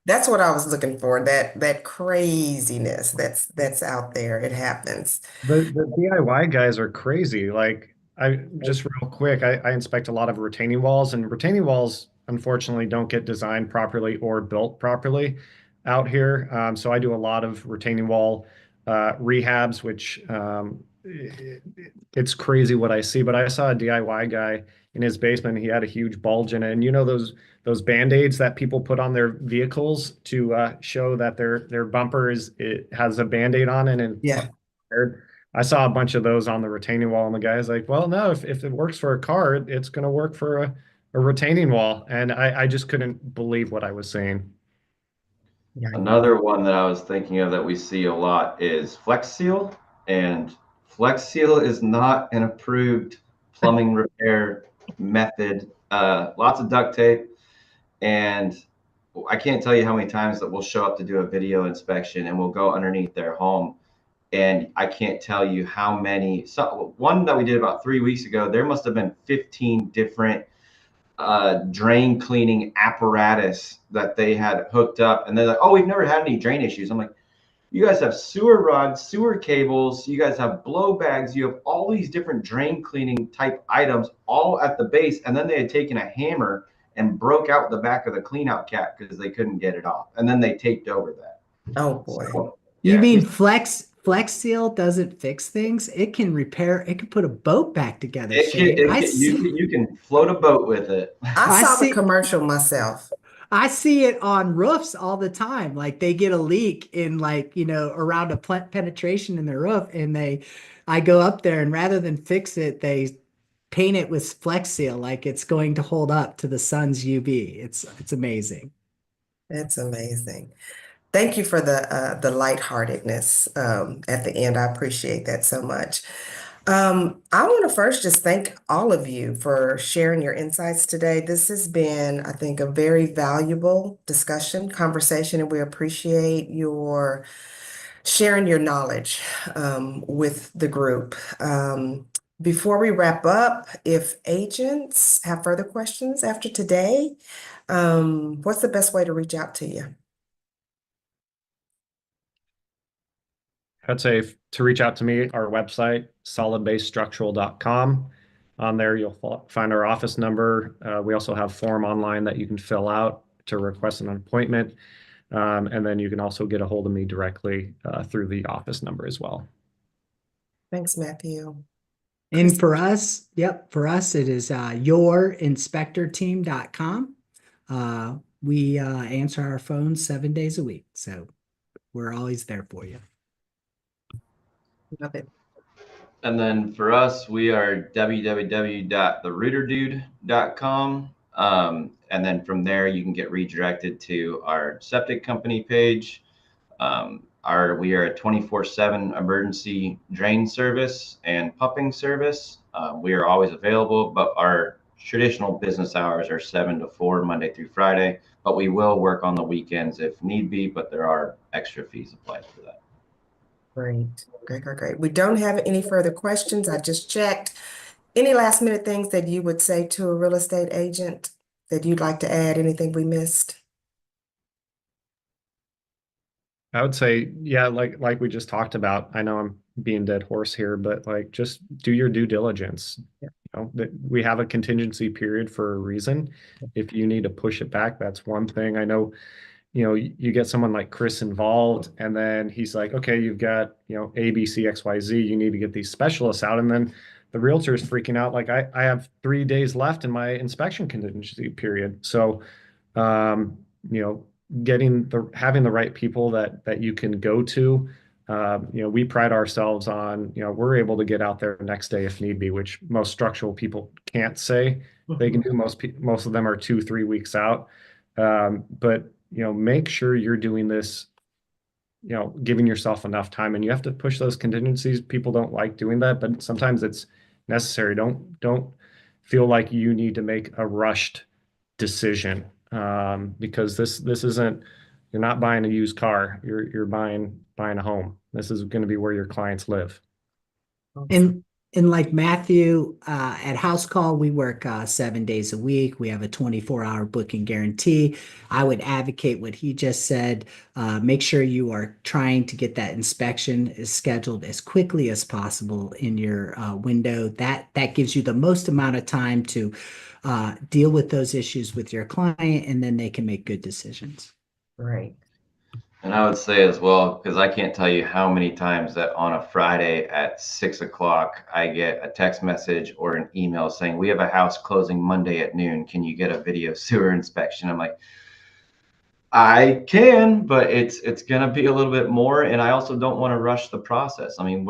That's what I was looking for, that craziness that's out there. It happens. The DIY guys are crazy. Like I just real quick, I inspect a lot of retaining walls, and retaining walls unfortunately don't get designed properly or built properly out here. So I do a lot of retaining wall rehabs, which it's crazy what I see. But I saw a DIY guy in his basement. He had a huge bulge in it, and those Band-Aids that people put on their vehicles to show that their bumper it has a Band-Aid on it and Yeah. repaired. I saw a bunch of those on the retaining wall, and the guy's like, well, no, if it works for a car, it's going to work for a retaining wall. And I just couldn't believe what I was seeing. Yeah. Another one that I was thinking of that we see a lot is Flex Seal, and Flex Seal is not an approved plumbing repair method. Lots of duct tape, and I can't tell you how many times that we'll show up to do a video inspection and we'll go underneath their home, and I can't tell you how many. So one that we did about 3 weeks ago, there must have been 15 different drain cleaning apparatus that they had hooked up, and they're like, oh, we've never had any drain issues. I'm like, you guys have sewer rods, sewer cables, you guys have blow bags, you have all these different drain cleaning type items all at the base. And then they had taken a hammer and broke out the back of the clean out cap because they couldn't get it off, and then they taped over that. Oh boy. So, You yeah, mean Flex Seal doesn't fix things? It can put a boat back together, Shane. you can float a boat with it. I I saw the see- commercial myself. I see it on roofs all the time. Like they get a leak in around a penetration in the roof and I go up there and rather than fix it, they paint it with Flex Seal like it's going to hold up to the sun's UV. It's amazing. It's amazing. Thank you for the lightheartedness at the end. I appreciate that so much. I want to first just thank all of you for sharing your insights today. This has been, I think, a very valuable conversation, and we appreciate your sharing your knowledge with the group. Before we wrap up, if agents have further questions after today, what's the best way to reach out to you? I'd say to reach out to me, our website, solidbasestructural.com. On there, you'll find our office number. We also have a form online that you can fill out to request an appointment. And then you can also get a hold of me directly through the office number as well. Thanks, Matthew. And for us, it is yourinspectorteam.com. We answer our phones 7 days a week. So we're always there for you. Love it. And then for us, we are www.therouterdude.com. And then from there, you can get redirected to our septic company page. We are a 24/7 emergency drain service and pumping service. We are always available, but our traditional business hours are 7 to 4, Monday through Friday. But we will work on the weekends if need be, but there are extra fees applied for that. Great. We don't have any further questions. I just checked. Any last minute things that you would say to a real estate agent that you'd like to add? Anything we missed? I would say, yeah, like we just talked about. I know I'm being dead horse here, but like just do your due diligence. know, that we have a contingency period for a reason. If you need to push it back, that's one thing. I know, you know, you get someone like Chris involved, and then he's like, okay, you've got, you know, A, B, C, X, Y, Z, you need to get these specialists out. And then the realtor is freaking out, like, I have 3 days left in my inspection contingency period. So, you know, having the right people that you can go to. You know, we pride ourselves on, you know, we're able to get out there next day if need be, which most structural people can't say they can do. Most of them are 2-3 weeks out. But, you know, make sure you're doing this, you know, giving yourself enough time, and you have to push those contingencies. People don't like doing that, but sometimes it's necessary. Don't feel like you need to make a rushed decision, because this isn't, you're not buying a used car. You're buying a home. This is going to be where your clients live. And like Matthew, at House Call, we work 7 days a week. We have a 24-hour booking guarantee. I would advocate what he just said. Make sure you are trying to get that inspection scheduled as quickly as possible in your window. That gives you the most amount of time to deal with those issues with your client, and then they can make good decisions. Right. And I would say as well, because I can't tell you how many times that on a Friday at 6 o'clock, I get a text message or an email saying, we have a house closing Monday at noon. Can you get a video sewer inspection? I'm like, I can, but it's going to be a little bit more. And I also don't want to rush the process. I mean,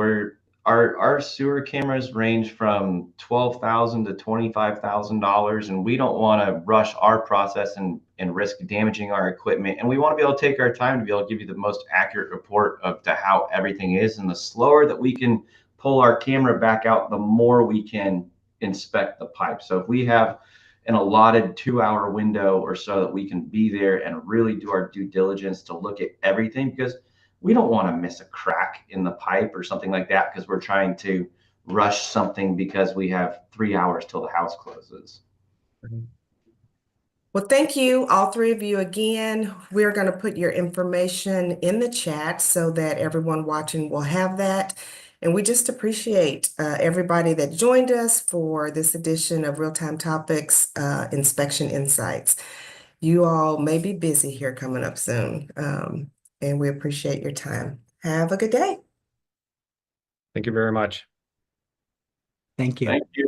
our sewer cameras range from $12,000 to $25,000, and we don't want to rush our process and risk damaging our equipment. And we want to be able to take our time to be able to give you the most accurate report of to how everything is. And the slower that we can pull our camera back out, the more we can inspect the pipe. So if we have an allotted 2-hour window or so that we can be there and really do our due diligence to look at everything, because we don't want to miss a crack in the pipe or something like that because we're trying to rush something because we have 3 hours till the house closes. Well, thank you, all three of you again. We're going to put your information in the chat so that everyone watching will have that. And we just appreciate everybody that joined us for this edition of Real-Time Topics Inspection Insights. You all may be busy here coming up soon, and we appreciate your time. Have a good day. Thank you very much. Thank you. Thank you.